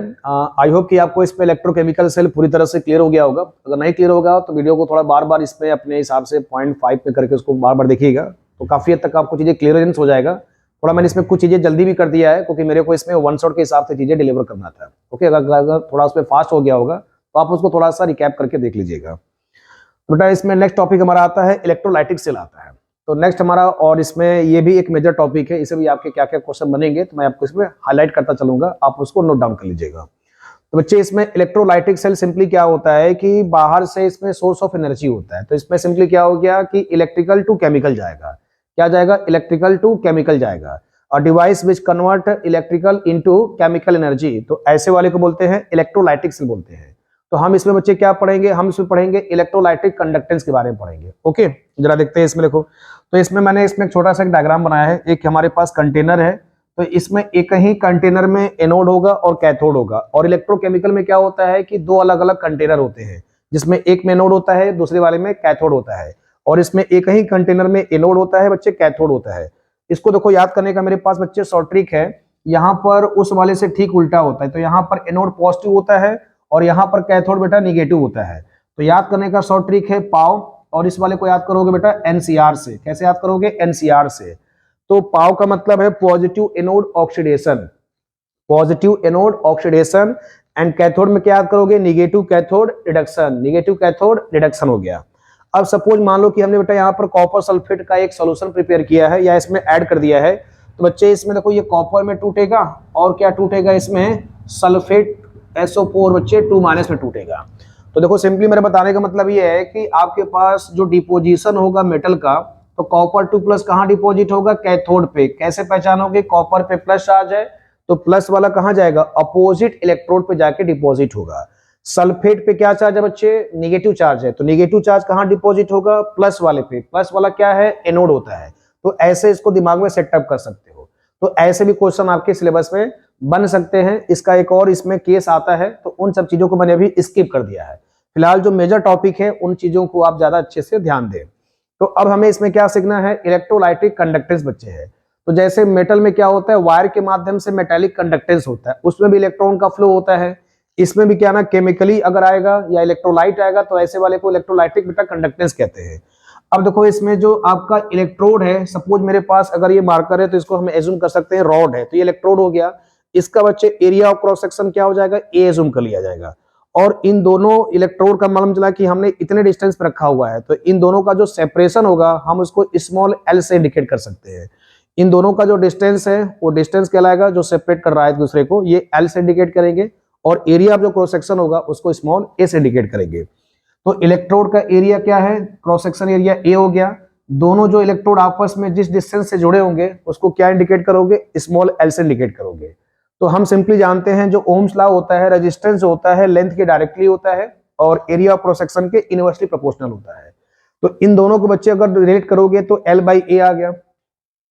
आई होप कि आपको इसमें इलेक्ट्रोकेमिकल सेल पूरी तरह से क्लियर हो गया होगा। अगर नहीं क्लियर होगा तो वीडियो को थोड़ा बार बार इसमें अपने हिसाब से 0.5 पे करके उसको बार बार देखिएगा, तो काफी हद तक आपको चीजें क्लियरेंस हो जाएगा। थोड़ा मैंने इसमें कुछ चीजें जल्दी भी कर दिया है, क्योंकि मेरे को इसमें वन शॉट के हिसाब से चीजें डिलीवर करना था। ओके, अगर थोड़ा उसमें फास्ट हो गया होगा तो आप उसको थोड़ा सा रिकैप करके देख लीजिएगा। बेटा इसमें नेक्स्ट टॉपिक हमारा आता है इलेक्ट्रोलाइटिक सेल आता है। तो नेक्स्ट हमारा, और इसमें ये भी एक मेजर टॉपिक है, इसे भी आपके क्या क्या क्वेश्चन बनेंगे तो मैं आपको इसमें हाईलाइट करता चलूंगा, आप उसको नोट डाउन कर लीजिएगा। तो बच्चे इसमें इलेक्ट्रोलाइटिक सेल सिंपली क्या होता है कि बाहर से इसमें सोर्स ऑफ एनर्जी होता है। तो इसमें सिंपली क्या हो गया कि इलेक्ट्रिकल टू केमिकल जाएगा। क्या जाएगा, इलेक्ट्रिकल टू केमिकल जाएगा। और device which convert electrical into chemical energy, तो ऐसे वाले को बोलते हैं इलेक्ट्रोलाइटिक सेल बोलते हैं। तो हम इसमें बच्चे क्या पढ़ेंगे, हम इसमें पढ़ेंगे इलेक्ट्रोलाइटिक कंडक्टेंस के बारे में पढ़ेंगे। ओके, जरा देखते हैं इसमें। देखो तो इसमें मैंने इसमें एक छोटा सा एक डायग्राम बनाया है। एक हमारे पास कंटेनर है, तो इसमें एक ही कंटेनर में एनोड होगा और कैथोड होगा। और इलेक्ट्रोकेमिकल में क्या होता है कि दो अलग अलग कंटेनर होते हैं, जिसमें एक में एनोड होता है, दूसरे वाले में कैथोड होता है। और इसमें एक ही कंटेनर में एनोड होता है बच्चे, कैथोड होता है। इसको देखो याद करने का मेरे पास बच्चे शॉर्ट ट्रिक है। यहाँ पर उस वाले से ठीक उल्टा होता है, तो यहाँ पर एनोड पॉजिटिव होता है और यहाँ पर कैथोड बेटा निगेटिव होता है। तो याद करने का शॉर्ट ट्रिक है पाव, और इस वाले को याद करोगे बेटा एनसीआर से। कैसे याद करोगे, एनसीआर से। तो पाव का मतलब है positive anode oxidation, positive anode oxidation. And cathode में क्या याद करोगे, negative cathode reduction, negative cathode reduction हो गया। अब सपोज मान लो कि हमने बेटा यहाँ पर कॉपर सल्फेट का एक सोल्यूशन प्रिपेयर किया है या इसमें ऐड कर दिया है। तो बच्चे इसमें देखो ये कॉपर में टूटेगा और क्या टूटेगा, इसमें सल्फेट SO4 बच्चे 2- में टूटेगा। तो देखो सिंपली मेरे बताने का मतलब ये है कि आपके पास जो डिपोजिशन होगा मेटल का, तो कॉपर 2+ कहाँ डिपोजिट होगा, कैथोड पे। कैसे पहचानोगे, कॉपर पे प्लस चार्ज है तो प्लस वाला कहाँ जाएगा, अपोजिट इलेक्ट्रोड पे जाके डिपोजिट होगा। सल्फेट पे क्या चार्ज है बच्चे, निगेटिव चार्ज है, तो निगेटिव चार्ज कहाँ डिपोजिट होगा, प्लस वाले पे। प्लस वाला क्या है, एनोड होता है। तो ऐसे इसको दिमाग में सेटअप कर सकते हो। तो ऐसे भी क्वेश्चन आपके सिलेबस में बन सकते हैं। इसका एक और इसमें केस आता है, तो उन सब चीजों को मैंने अभी स्किप कर दिया है। फिलहाल जो मेजर टॉपिक है उन चीजों को आप ज्यादा अच्छे से ध्यान दें। तो अब हमें इसमें क्या सीखना है, इलेक्ट्रोलाइटिक कंडक्टेंस बच्चे हैं। तो जैसे मेटल में क्या होता है, वायर के माध्यम से मेटालिक कंडक्टेंस होता है, उसमें भी इलेक्ट्रॉन का फ्लो होता है। इसमें भी क्या ना, केमिकली अगर आएगा या इलेक्ट्रोलाइट आएगा तो ऐसे वाले को इलेक्ट्रोलाइटिक बेटा कंडक्टेंस कहते हैं। अब देखो इसमें जो आपका इलेक्ट्रोड है, सपोज मेरे पास अगर ये मार्कर है तो इसको हम एज्यूम कर सकते हैं रॉड है, तो ये इलेक्ट्रोड हो गया। इसका बच्चे एरिया ऑफ क्रॉस सेक्शन क्या हो जाएगा, ए एज्यूम कर लिया जाएगा। और इन दोनों इलेक्ट्रोड का मालूम चला कि हमने इतने डिस्टेंस पर रखा हुआ है, तो इन दोनों का जो सेपरेशन होगा हम उसको स्मॉल एल से इंडिकेट कर सकते हैं। इन दोनों का जो डिस्टेंस है वो डिस्टेंस कहलाएगा, जो सेपरेट कर रहा है एक दूसरे को, ये एल से इंडिकेट करेंगे। और एरिया ऑफ जो क्रॉस सेक्शन होगा उसको स्मॉल ए से इंडिकेट करेंगे। तो इलेक्ट्रोड का एरिया क्या है, क्रॉस सेक्शन एरिया ए हो गया। दोनों जो इलेक्ट्रोड आपस में जिस डिस्टेंस से जुड़े होंगे उसको क्या इंडिकेट करोगे, स्मॉल एल से इंडिकेट करोगे। तो हम सिंपली जानते हैं जो ओम्स लॉ होता है, रेजिस्टेंस होता है लेंथ के डायरेक्टली होता है और एरिया ऑफ क्रॉस सेक्शन के इनवर्सली प्रोपोर्शनल होता है। तो इन दोनों को बच्चे अगर रिलेट करोगे तो एल बाई ए आ गया।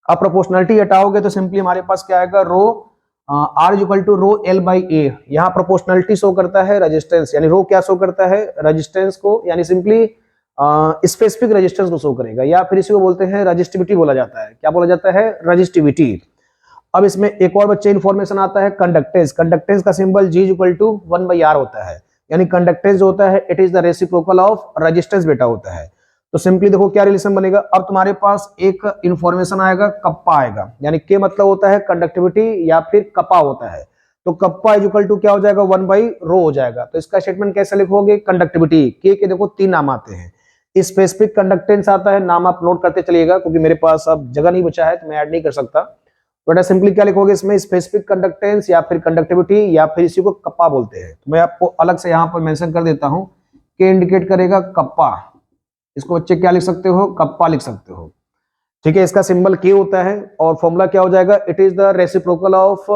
अब प्रोपोर्शनलिटी हटाओगे तो सिंपली हमारे पास क्या आएगा, rho R is equal to rho L by A. यहाँ प्रोपोर्शनलिटी शो करता है रेजिस्टेंस, यानी रो क्या शो करता है, रेजिस्टेंस को, यानी सिंपली स्पेसिफिक रेजिस्टेंस को शो करेगा, या फिर इसी को बोलते हैं रजिस्टिविटी बोला जाता है। क्या बोला जाता है, रजिस्टिविटी। अब इसमें एक और बच्चे इन्फॉर्मेशन आता है कंडक्टेंस। कंडक्टेंस का symbol G is equal to 1/r होता है, यानी कंडक्टेंस जो होता है it is the reciprocal of resistance बेटा होता है। तो सिंपली देखो क्या रिलेशन बनेगा, अब तुम्हारे पास एक इंफॉर्मेशन आएगा, कप्पा आएगा, यानी के मतलब होता है कंडक्टिविटी या फिर कपा होता है। तो कप्पा इज इक्वल टू क्या हो जाएगा, 1/ρ हो जाएगा। तो इसका स्टेटमेंट कैसे लिखोगे, कंडक्टिविटी के देखो 3 नाम आते हैं। स्पेसिफिक कंडक्टेंस आता है, नाम आप नोट करते चलिएगा क्योंकि मेरे पास अब जगह नहीं बचा है तो मैं ऐड नहीं कर सकता। बेटा सिंपली क्या लिखोगे इसमें, स्पेसिफिक कंडक्टेंस या फिर कंडक्टिविटी या फिर इसी को कप्पा बोलते हैं। तो मैं आपको अलग से यहाँ पर मेंशन कर देता हूँ, के इंडिकेट करेगा कप्पा, इसको बच्चे क्या लिख सकते हो, कप्पा लिख सकते हो। ठीक है, इसका सिंबल के होता है और फॉर्मूला क्या हो जाएगा, it is the reciprocal of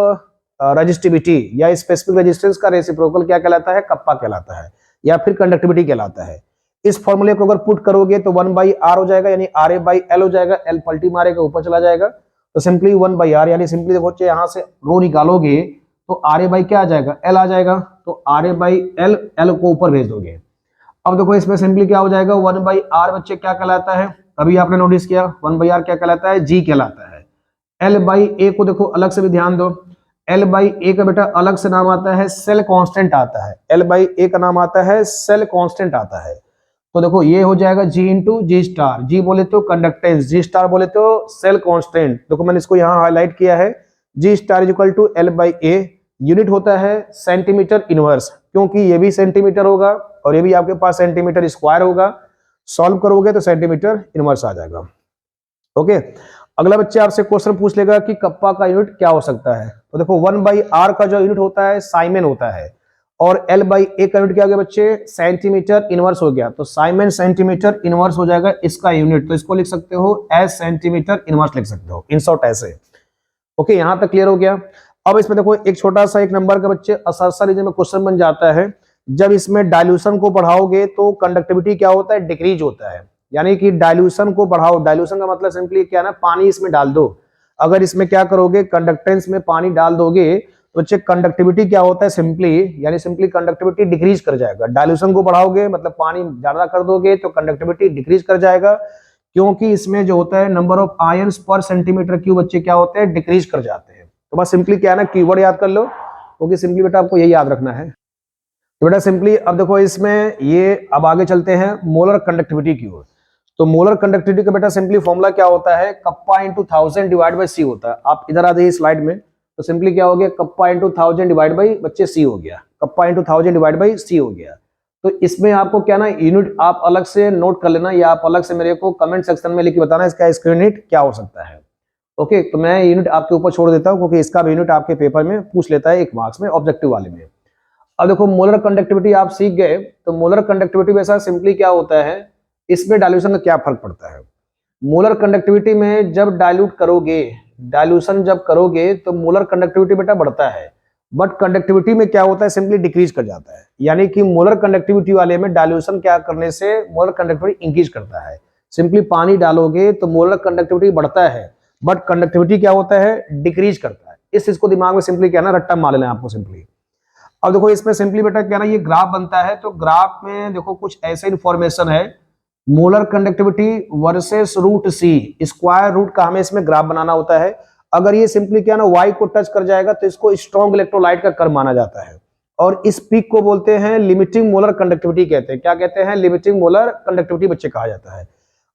resistivity, या स्पेसिफिक रेजिस्टेंस का रेसिप्रोकल क्या कहलाता है, कप्पा कहलाता है या फिर कंडक्टिविटी कहलाता है। इस फॉर्मूले को अगर पुट करोगे तो 1/r हो जाएगा, यानी RA/L हो जाएगा, L पलटी मारेगा ऊपर चला जाएगा, तो सिंपली 1/r, यानी सिंपली देखो यहाँ से रो निकालोगे तो RA क्या आ जाएगा, L आ जाएगा। तो RA/L, L को ऊपर भेज दोगे। अब देखो इसमें सिंपली क्या हो जाएगा, 1/r बच्चे क्या कहलाता है, अभी आपने नोटिस किया 1/r क्या कहलाता है, G कहलाता है। L/A को देखो अलग से भी ध्यान दो, L/A का बेटा अलग से नाम आता है सेल कांस्टेंट आता है, L/A का नाम आता है सेल कांस्टेंट आता है। तो देखो ये हो जाएगा G इंटू जी स्टार, G बोले तो कंडक्टेंस, G स्टार बोले तो सेल कांस्टेंट। देखो मैंने इसको यहाँ हाईलाइट किया है, G star is equal to L/A, unit होता है सेंटीमीटर इनवर्स, क्योंकि ये भी सेंटीमीटर होगा और ये भी आपके पास सेंटीमीटर स्क्वायर होगा। सॉल्व करोगे तो सेंटीमीटर इनवर्स आ जाएगा। ओके, अगला बच्चे आपसे क्वेश्चन पूछ लेगा कि कप्पा का यूनिट क्या हो सकता है। तो देखो 1/r का जो यूनिट होता है साइमन होता है, और L/A का यूनिट क्या हो गया बच्चे, सेंटीमीटर इनवर्स हो गया। तो साइमन सेंटीमीटर इनवर्स हो जाएगा इसका यूनिट, तो इसको लिख सकते हो एज सेंटीमीटर इनवर्स लिख सकते हो, इन शॉर्ट ऐसे। ओके, यहां तक क्लियर हो गया। अब इसमें देखो एक छोटा सा एक नंबर का बच्चे असरसा रीजन में क्वेश्चन बन जाता है, जब इसमें डाइल्यूशन को बढ़ाओगे तो कंडक्टिविटी क्या होता है, डिक्रीज होता है। यानी कि डाइल्यूशन को बढ़ाओ, डाइल्यूशन का मतलब सिंपली क्या ना, पानी इसमें डाल दो। अगर इसमें क्या करोगे, कंडक्टेंस में पानी डाल दोगे तो बच्चे कंडक्टिविटी क्या होता है, सिंपली यानी सिंपली कंडक्टिविटी डिक्रीज कर जाएगा। डाइल्यूशन को बढ़ाओगे मतलब पानी ज्यादा कर दोगे तो कंडक्टिविटी डिक्रीज कर जाएगा, क्योंकि इसमें जो होता है नंबर ऑफ आयंस पर सेंटीमीटर क्यूब बच्चे क्या होते हैं, डिक्रीज कर जाते हैं। तो बस सिंपली क्या है ना, कीवर्ड याद कर लो, क्योंकि सिंपली बेटा आपको यही याद रखना है। तो बेटा सिंपली अब देखो इसमें ये, अब आगे चलते हैं मोलर कंडक्टिविटी की ओर। तो मोलर कंडक्टिविटी का बेटा सिंपली फॉर्मूला क्या होता है, कप्पा इंटू 1000 डिवाइड बाई सी होता है। आप इधर आ जाइए स्लाइड में, तो सिंपली क्या हो गया, कप्पा इंटू 1000 डिवाइड बाई बच्चे सी हो गया, कप्पा इंटू 1000 डिवाइड बाई सी हो गया। तो इसमें आपको क्या ना, यूनिट आप अलग से नोट कर लेना, या आप अलग से मेरे को कमेंट सेक्शन में लिख के बताना इसका स्क्वायर यूनिट क्या हो सकता है। ओके, तो मैं यूनिट आपके ऊपर छोड़ देता हूं, क्योंकि इसका भी यूनिट आपके पेपर में पूछ लेता है 1 मार्क्स में, ऑब्जेक्टिव वाले में। अब देखो मोलर कंडक्टिविटी आप सीख गए, तो मोलर कंडक्टिविटी वैसा सिंपली क्या होता है, इसमें डाइल्यूशन का क्या फर्क पड़ता है। मोलर कंडक्टिविटी में जब डाइल्यूट करोगे, डाइल्यूशन जब करोगे तो मोलर कंडक्टिविटी बेटा बढ़ता है, बट कंडक्टिविटी में क्या होता है, सिंपली डिक्रीज कर जाता है। यानी कि मोलर कंडक्टिविटी वाले में डाइल्यूशन क्या करने से मोलर कंडक्टिविटी इंक्रीज करता है। सिंपली पानी डालोगे तो मोलर कंडक्टिविटी बढ़ता है, बट कंडक्टिविटी क्या होता है, डिक्रीज करता है। इस चीज को दिमाग में सिंपली क्या ना, रट्टा मार लेना है आपको सिंपली। अब देखो इसमें सिंपली बेटा क्या ना, ये ग्राफ बनता है, तो ग्राफ में देखो कुछ ऐसे इंफॉर्मेशन है, मोलर कंडक्टिविटी वर्सेस रूट सी, स्क्वायर रूट का हमें इसमें ग्राफ बनाना होता है। अगर ये सिंपली क्या ना वाई को टच कर जाएगा तो इसको स्ट्रॉन्ग इलेक्ट्रोलाइट का कर्व माना जाता है, और इस पीक को बोलते हैं लिमिटिंग मोलर कंडक्टिविटी कहते हैं। क्या कहते हैं? लिमिटिंग मोलर कंडक्टिविटी बच्चे कहा जाता है।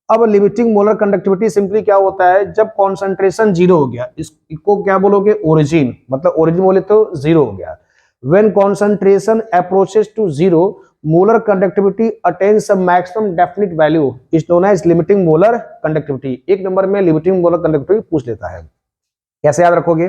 अब लिमिटिंग मोलर कंडक्टिविटी सिंपली क्या होता है, जब कॉन्सेंट्रेशन जीरो हो गया, इसको क्या बोलोगे? ओरिजिन, मतलब ओरिजिन बोले तो जीरो हो गया। When concentration approaches to zero, molar conductivity attains a maximum definite value is known as limiting molar conductivity. एक नंबर में लिमिटिंग मोलर कंडक्टिविटी पूछ लेता है। कैसे याद रखोगे?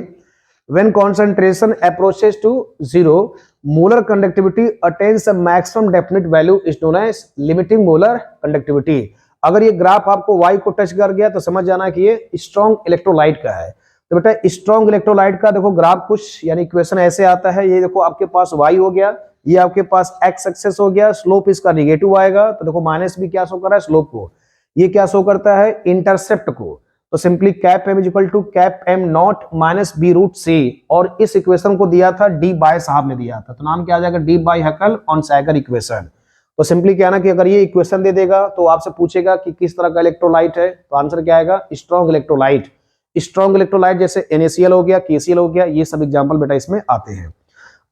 When concentration approaches to zero, molar conductivity attains a maximum definite value is known as limiting molar conductivity. अगर ये ग्राफ आपको वाई को टच कर गया तो समझ जाना कि ये स्ट्रॉन्ग इलेक्ट्रोलाइट का है। तो बेटा स्ट्रॉन्ग इलेक्ट्रोलाइट का देखो ग्राफ कुछ यानी इक्वेशन ऐसे आता है। ये देखो आपके पास वाई हो गया, ये आपके पास एक्स एक्सेस हो गया, स्लोप इसका निगेटिव आएगा, तो देखो माइनस भी क्या शो कर रहा है? स्लोप को। ये क्या शो करता है? इंटरसेप्ट को। तो simply cap M is equal to cap M nought minus B root C, और इस इक्वेशन को दिया था डी बाय साहब ने दिया था, तो नाम क्या आ जाएगा? Debye Huckel Onsager equation. तो सिंपली क्या ना कि अगर ये इक्वेशन दे देगा तो आपसे पूछेगा कि किस तरह का इलेक्ट्रोलाइट है, तो आंसर क्या आएगा? Strong electrolyte. स्ट्रॉन्ग इलेक्ट्रोलाइट जैसे NaCl हो गया, KCl हो गया, ये सब एग्जांपल बेटा इसमें आते हैं।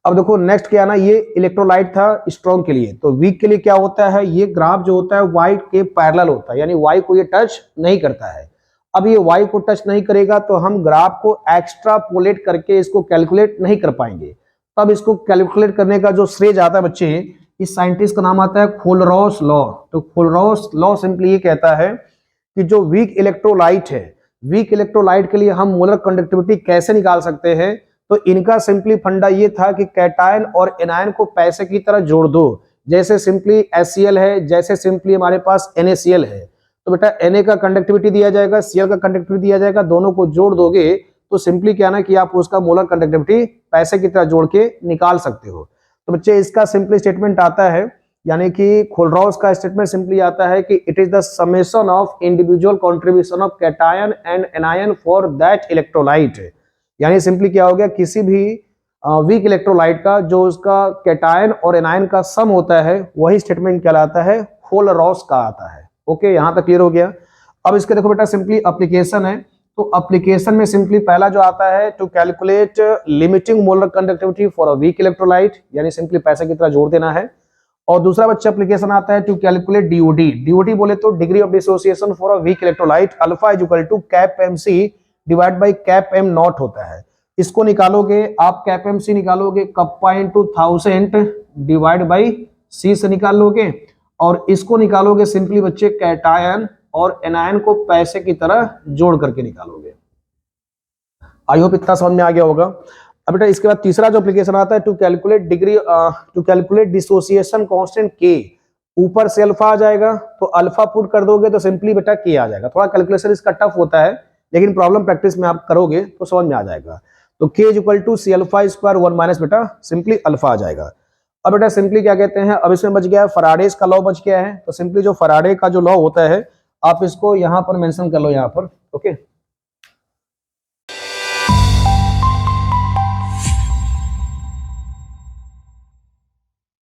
अब देखो नेक्स्ट क्या ना, ये इलेक्ट्रोलाइट था स्ट्रॉन्ग के लिए, तो वीक के लिए क्या होता है? ये ग्राफ जो होता है वाई के पैरेलल होता है, यानी वाई को ये टच नहीं करता है। अब ये वाई को टच नहीं करेगा तो हम ग्राफ को एक्स्ट्रापोलेट करके इसको कैलकुलेट नहीं कर पाएंगे। तब इसको कैलकुलेट करने का जो श्रेय जाता है बच्चे, इस साइंटिस्ट का नाम आता है खोलरॉस लॉ। तो खोलरॉस लॉ सिंपली ये कहता है कि जो वीक इलेक्ट्रोलाइट है, वीक इलेक्ट्रोलाइट के लिए हम मोलर कंडक्टिविटी कैसे निकाल सकते हैं। तो इनका सिंपली फंडा ये था कि कैटायन और एनायन को पैसे की तरह जोड़ दो। जैसे सिंपली HCl है, जैसे सिंपली हमारे पास NaCl है, तो बेटा Na का कंडक्टिविटी दिया जाएगा, Cl का कंडक्टिविटी दिया जाएगा, दोनों को जोड़ दोगे तो सिंपली क्या ना कि आप उसका मोलर कंडक्टिविटी पैसे की तरह जोड़ के निकाल सकते हो। तो बच्चे इसका सिंपली स्टेटमेंट आता है, यानी कि खोलरॉस का स्टेटमेंट सिंपली आता है कि it is the summation of individual contribution of cation and anion for that electrolyte. यानी सिंपली क्या हो गया, किसी भी वीक इलेक्ट्रोलाइट का जो उसका कैटायन और एनायन का सम होता है वही स्टेटमेंट कहलाता है, खोलरॉस का आता है। ओके, यहां तक क्लियर हो गया। अब इसके देखो बेटा सिंपली एप्लीकेशन है, तो एप्लीकेशन में सिंपली पहला जो आता है to calculate limiting molar conductivity for a weak electrolyte, यानी सिंपली पैसे की तरह जोड़ देना है। और दूसरा बच्चा एप्लीकेशन आता है टू कैलकुलेट डीओडी। डीओडी बोले तो degree of dissociation for a weak electrolyte, alpha is equal to cap MC divide by cap M naught होता है। इसको निकालोगे आप, कैप MC निकालोगे kappa into 1000 divide by C से निकाल लोगे, और इसको निकालोगे सिंपली बच्चे कैटायन और एनायन को पैसे की तरह जोड़ करके निकालोगे। आई होप इतना समझ में आ गया होगा। अब बेटा इसके बाद तीसरा जो एप्लीकेशन आता है to calculate degree, to calculate dissociation constant K। ऊपर से अल्फा आ जाएगा, तो अल्फा पुट कर दोगे तो सिंपली बेटा K आ जाएगा। थोड़ा कैलकुलेशन इसका टफ होता है, लेकिन प्रॉब्लम प्रैक्टिस में आप करोगे तो समझ में आ जाएगा। तो K is equal to C alpha square 1 minus बेटा सिंपली अल्फा आ जाएगा। अब बेटा सिंपली क्या कहते हैं, अब इसमें बच गया है फैराडेज का लॉ बच गया है। तो सिंपली जो फैराडे का जो लॉ होता है आप इसको यहाँ पर मेंशन कर लो यहाँ पर। ओके,